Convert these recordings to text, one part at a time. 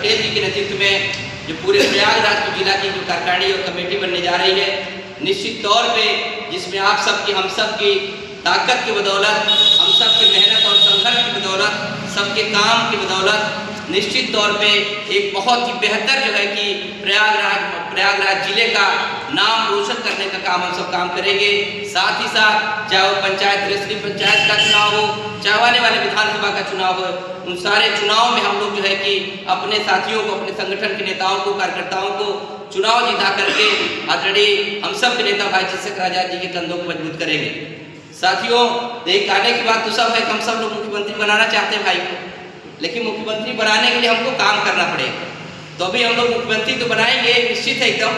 पटेल जी के नेतृत्व में जो पूरे प्रयागराज की जिला की जो कार्यकारिणी और कमेटी बनने जा रही है, निश्चित तौर पे जिसमें आप सबकी, हम सब की ताकत की बदौलत, हम सब की मेहनत और संघर्ष की बदौलत, सबके काम की बदौलत निश्चित तौर पे एक बहुत ही बेहतर जो है कि प्रयागराज जिले का नाम रोशन करने का काम हम सब काम करेंगे। साथ ही साथ चाहे वो पंचायत त्रिस्तरीय पंचायत का चुनाव हो, चाहे आने वाले विधानसभा का चुनाव हो, उन सारे चुनाव में हम लोग जो है कि अपने साथियों को, अपने संगठन के नेताओं को, कार्यकर्ताओं को चुनाव जीता करके आदरणीय हम सब के नेता भाई चंद्रशेखर आजाद जी के कंधों को मजबूत करेंगे। साथियों, देख आने की बात तो सब है, हम सब लोग मुख्यमंत्री बनाना चाहते हैं भाई को, लेकिन मुख्यमंत्री बनाने के लिए हमको काम करना पड़ेगा। तो अभी हम लोग मुख्यमंत्री तो बनाएंगे, निश्चित है एकदम,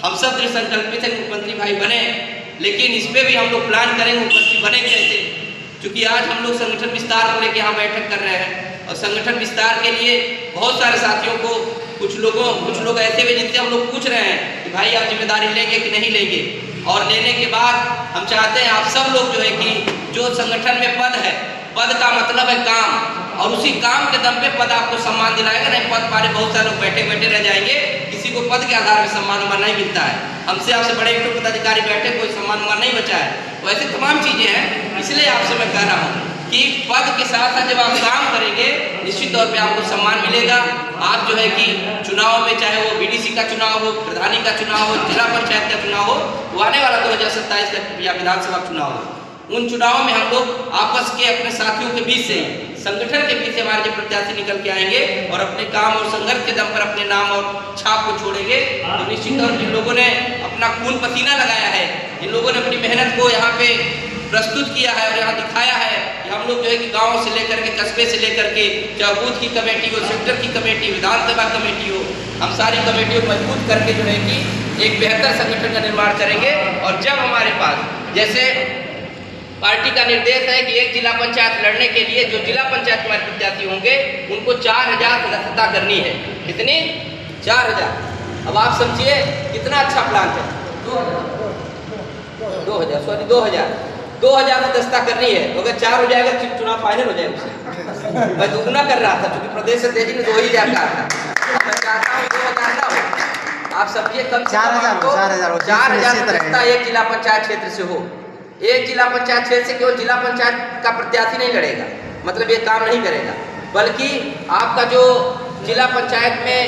हम सब दृढ़ संकल्पित है मुख्यमंत्री भाई बने, लेकिन इस पर भी हम लोग प्लान करेंगे मुख्यमंत्री बने कैसे। क्योंकि आज हम लोग संगठन विस्तार को लेकर यहाँ बैठक कर रहे हैं और संगठन विस्तार के लिए बहुत सारे साथियों को, कुछ लोग ऐसे भी जिनसे हम लोग पूछ रहे हैं कि भाई आप जिम्मेदारी लेंगे कि नहीं लेंगे, और लेने के बाद हम चाहते हैं आप सब लोग जो है कि जो संगठन में पद है, पद का मतलब है काम, और उसी काम के दम पे पद आपको सम्मान दिलाएगा। नहीं पद पारे बहुत सारे लोग बैठे रह जाएंगे, किसी को पद के आधार पर सम्मान उम्मान नहीं मिलता है। हमसे आपसे बड़े पदाधिकारी बैठे, कोई सम्मान उम्मान नहीं बचा है। वैसे तमाम चीजें हैं, इसलिए आपसे मैं कह रहा हूँ कि पद के साथ साथ जब आप काम करेंगे निश्चित तौर पे आपको सम्मान मिलेगा। आप जो है कि चुनाव में, चाहे वो बीडीसी का चुनाव हो, प्रधानी का चुनाव हो, जिला पंचायत का चुनाव हो, वो आने वाला 2027 का या विधानसभा चुनाव हो, उन चुनावों में हम लोग आपस के अपने साथियों के बीच से, संगठन के बीच से हमारे जो प्रत्याशी निकल के आएंगे और अपने काम और संघर्ष के दम पर अपने नाम और छाप को छोड़ेंगे। तो निश्चित तौर जिन लोगों ने अपना खून पसीना लगाया है, जिन लोगों ने अपनी मेहनत को यहाँ पे प्रस्तुत किया है और यहाँ दिखाया है कि हम लोग जो है कि गाँव से लेकर के, कस्बे से लेकर के, चाहे बूथ की कमेटी हो, सेक्टर की कमेटी, विधानसभा कमेटी हो, हम सारी कमेटियों को मजबूत करके जो है कि एक बेहतर संगठन का निर्माण करेंगे। और जब हमारे पास, जैसे पार्टी का निर्देश है कि एक जिला पंचायत लड़ने के लिए जो जिला पंचायत हमारे प्रत्याशी होंगे उनको 4000 सदस्यता करनी है। कितनी? 4000। अब आप समझिए कितना अच्छा प्लान है। 2000 सदस्यता करनी है, तो अगर 4 हो जाएगा चुनाव फाइनल हो जाएगा उससे। मैं दुगना कर रहा था क्योंकि प्रदेश अध्यक्ष ने 2000 कहा था, मैं चाहता हूँ 2000 ना हो। आप समझिए कम से कम 4000 सदस्यता एक जिला पंचायत क्षेत्र से हो। एक जिला पंचायत क्षेत्र से केवल जिला पंचायत का प्रत्याशी नहीं लड़ेगा, मतलब ये काम नहीं करेगा, बल्कि आपका जो जिला पंचायत में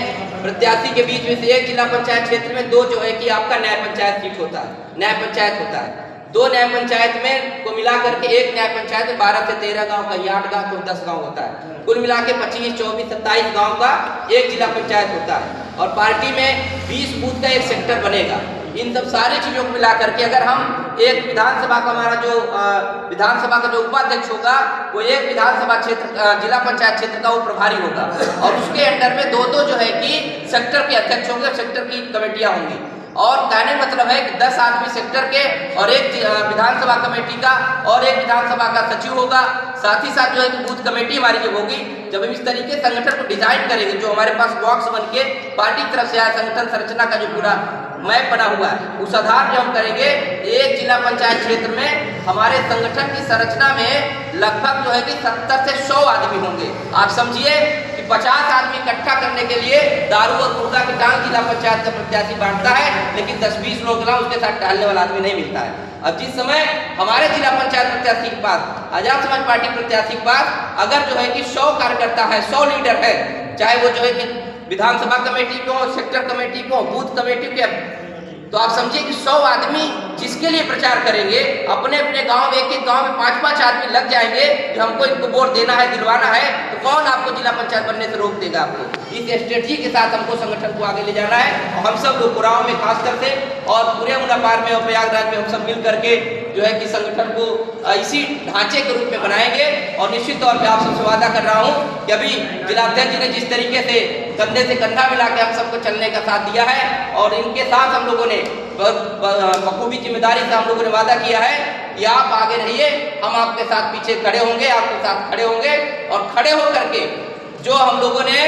प्रत्याशी के बीच में से एक जिला पंचायत क्षेत्र में 2 जो है कि आपका न्याय पंचायत सीट होता है, न्याय पंचायत होता है। 2 न्याय पंचायत में को मिला करके एक न्याय पंचायत में 12 से 13 गांव का, 8 गांव को 10 गांव होता है, कुल मिला के 25, 24, 27 गांव का एक जिला पंचायत होता है। और पार्टी में 20 बूथ का एक सेक्टर बनेगा। इन सब सारी चीजों को मिला करके अगर हम एक विधानसभा का, हमारा जो विधानसभा का जो उपाध्यक्ष होगा वो एक विधानसभा क्षेत्र, जिला पंचायत क्षेत्र का वो प्रभारी होगा, और उसके अंडर में 2 जो है कि सेक्टर के अध्यक्ष होंगे, सेक्टर की कमेटियां होंगी। और कहने मतलब है कि 10 आदमी सेक्टर के और एक विधानसभा कमेटी का और एक विधानसभा का सचिव होगा। साथ ही साथ जो है कि बूथ कमेटी हमारी जब होगी, जब हम इस तरीके संगठन को डिजाइन करेंगे, जो हमारे पास बॉक्स बन के पार्टी की तरफ से आया संगठन संरचना का जो पूरा मैप बना हुआ है, उस आधार पर हम करेंगे। एक जिला पंचायत क्षेत्र में हमारे संगठन की संरचना में लगभग जो है कि 70 से 100 आदमी होंगे। आप समझिए कि 50 आदमी इकट्ठा करने के लिए दारू और मुर्गा की टांग जिला पंचायत का प्रत्याशी बांटता है, लेकिन 10-20 लोग ना उसके साथ टहलने वाला आदमी नहीं मिलता है। अब जिस समय हमारे जिला पंचायत प्रत्याशी के पास, आजाद समाज पार्टी प्रत्याशी के पास अगर जो है कि 100 कार्यकर्ता है, 100 लीडर है, चाहे वो जो है कि विधानसभा कमेटी को, सेक्टर कमेटी को, बूथ कमेटी के, तो आप समझिए कि 100 आदमी जिसके लिए प्रचार करेंगे, अपने अपने गांव में, एक गांव में 5-5 आदमी लग जाएंगे कि हमको इनको वोट देना है, दिलवाना है, तो कौन आपको जिला पंचायत बनने से रोक देगा? आपको इस स्ट्रेटजी के साथ हमको संगठन को आगे ले जाना है। और हम सब लोग गाँव में खास करके और पूरे मुनापार में और प्रयागराज में हम सब मिल करके जो है कि संगठन को इसी ढांचे के रूप में बनाएंगे। और निश्चित तौर पर आप सबसे वादा कर रहा हूँ कि अभी जिलाध्यक्ष ने जिस तरीके से कंधे से कंधा मिला के हम सबको चलने का साथ दिया है, और इनके साथ हम लोगों ने बखूबी जिम्मेदारी से हम लोगों ने वादा किया है कि आप आगे रहिए, हम आपके साथ पीछे खड़े होंगे, आपके साथ खड़े होंगे। और खड़े होकर के जो हम लोगों ने,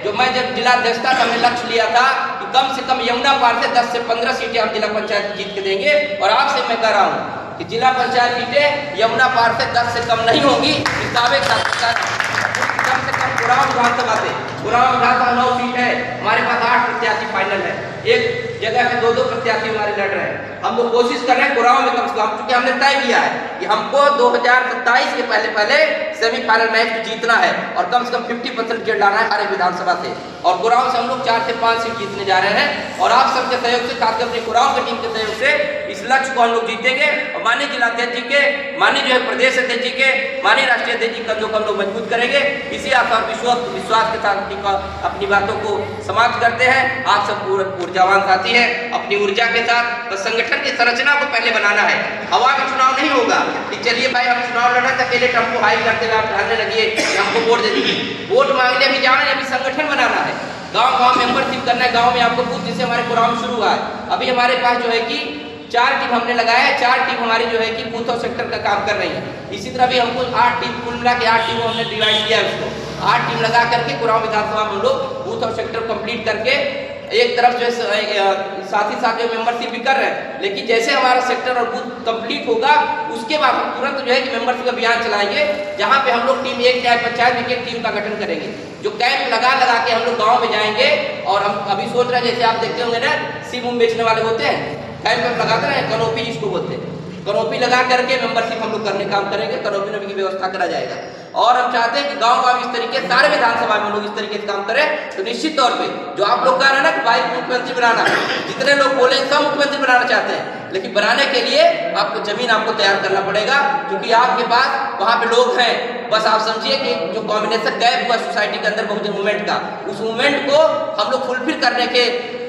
जो मैं जब जिलाध्यक्षता का हमने लक्ष्य लिया था कि कम से कम यमुना पार से 10 से 15 सीटें हम जिला पंचायत जीत के देंगे, और आपसे मैं कह रहा हूँ कि जिला पंचायत सीटें यमुना पार से 10 से कम नहीं होंगी। इस दावे का कम से कम विधानसभा से गुराव विधानसभा 9 सीट है, हमारे पास 8 प्रत्याशी फाइनल है, एक जगह पे 2-2 प्रत्याशी हमारे लड़ रहे हैं। हम लोग कोशिश कर रहे हैं गुराव में कम से कम, क्योंकि हमने तय किया है कि हमको 2027 के पहले सेमीफाइनल मैच जीतना है और कम से कम 50% लीड लाना है हर विधानसभा से, और गुराव से हम लोग 4 से 5 सीट जीतने जा रहे हैं। और आप सबके सहयोग से, खासकर अपनी गुराव की टीम के सहयोग से इस लक्ष्य को हम लोग जीतेंगे और माननीय जिलाध्यक्ष जी के, माननीय जो है प्रदेश अध्यक्ष जी के, माननीय राष्ट्रीय अध्यक्ष जी का जो हम लोग मजबूत करेंगे। इसी आशा और विश्वास के साथ अपनी बातों को समाप्त करते हैं। आप सब ऊर्जावान साथी हैं, अपनी ऊर्जा के साथ तो संगठन की संरचना को पहले बनाना है। हवा में चुनाव नहीं होगा कि चलिए भाई हम चुनाव लड़ा था, अकेले हमको हाई करते हुए आप ढालने लगिए, हमको वोट दे दीजिए। वोट मांगने भी जाना है, अभी संगठन बनाना है, गांव-गांव मेंबरशिप करना है। गांव में आपको बूथ, जिससे हमारे प्रोग्राम शुरू हुआ है। अभी हमारे पास जो है कि 4 टीम हमने लगाया है, 4 टीम हमारी जो है कि बूथ और सेक्टर का काम कर रही है। इसी तरह भी हमको 8 टीम, कुल मिला के 8 टीमों हमने डिवाइड किया है उसको। 8 टीम लगा करके गुराव विधानसभा में हम लोग बूथ और सेक्टर कंप्लीट करके एक तरफ जो साथ ही साथ जो मेंबरशिप भी कर रहे हैं, लेकिन जैसे हमारा सेक्टर और बूथ कंप्लीट होगा उसके बाद हम तुरंत जो है कि मेंबरशिप अभियान चलाएंगे, जहां पे हम लोग टीम 1 चाहे पंचायत में एक टीम का गठन करेंगे, जो कैंप लगा के हम लोग गाँव में जाएंगे। और हम अभी सोच रहे हैं, जैसे आप देखते होंगे ना, सिम बेचने वाले होते हैं, कैंप लगाते हैं, कनोपी जिसको बोलते हैं, कनोपी लगा करके मेंबरशिप हम लोग करने काम करेंगे, कनोपी की व्यवस्था करा जाएगा। और हम चाहते हैं कि गांव-गांव इस तरीके सारे विधानसभा में लोग इस तरीके से काम करें, तो निश्चित तौर पे जो आप लोग कह रहे हैं ना कि भाई मुख्यमंत्री बनाना, जितने लोग बोले सब मुख्यमंत्री बनाना चाहते हैं, लेकिन बनाने के लिए आपको जमीन आपको तैयार करना पड़ेगा, क्योंकि आपके पास वहाँ पे लोग हैं। बस आप समझिए कि जो कॉम्बिनेशन गैप हुआ सोसाइटी के अंदर बहुजन मूवमेंट का, उस मूवमेंट को हम लोग फुलफिल करने के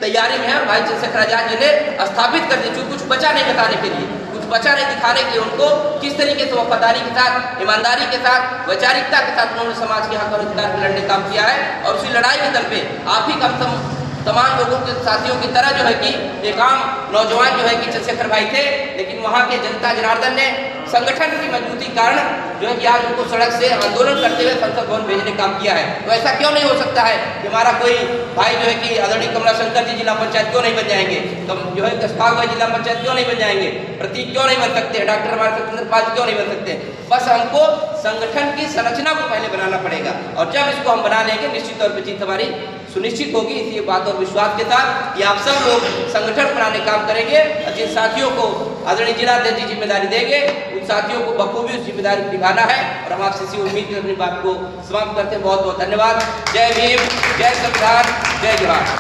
तैयारी में है। भाई चंद्रशेखर आजाद जी ने स्थापित कर दी, कुछ बचा नहीं बताने के लिए, कुछ बचा नहीं दिखाने के लिए, उनको किस तरीके से वफादारी के साथ, ईमानदारी के साथ, वैचारिकता के साथ उन्होंने समाज के हक और अधिकार के लड़ने काम किया है। और उसी लड़ाई के दर पे आप ही कम तमाम लोगों के साथियों की तरह जो है कि एक आम नौजवान जो है कि चंद्रशेखर भाई थे, लेकिन वहाँ के जनता जनार्दन ने संगठन की मजबूती कारण जो है कि आज उनको सड़क से आंदोलन करते हुए संसद भवन भेजने काम किया है। तो ऐसा क्यों नहीं हो सकता है कि हमारा कोई भाई जो है कि आदरणीय कमलाशंकर जी जिला पंचायत क्यों नहीं बन जाएंगे, तो जो है कस्बाग भाई जिला पंचायत क्यों नहीं बन जाएंगे, प्रतीक क्यों नहीं बन सकते, डॉक्टर हमारे सत्येंद्र पाल क्यों नहीं बन सकते। बस हमको संगठन की संरचना को पहले बनाना पड़ेगा, और जब इसको हम बना लेंगे निश्चित तौर पर जीत हमारी सुनिश्चित होगी। इसी बात और विश्वास के साथ कि आप सब लोग संगठन बनाने काम करेंगे, और जिन साथियों को आदरणीय जिलाध्यक्ष जी जिम्मेदारी देंगे, उन साथियों को बखूबी उस जिम्मेदारी निभाना है। और हम आपसे इसी उम्मीद की अपनी बात को समाप्त करते हैं। बहुत बहुत धन्यवाद। जय भीम, जय संविधान, जय जवाहर।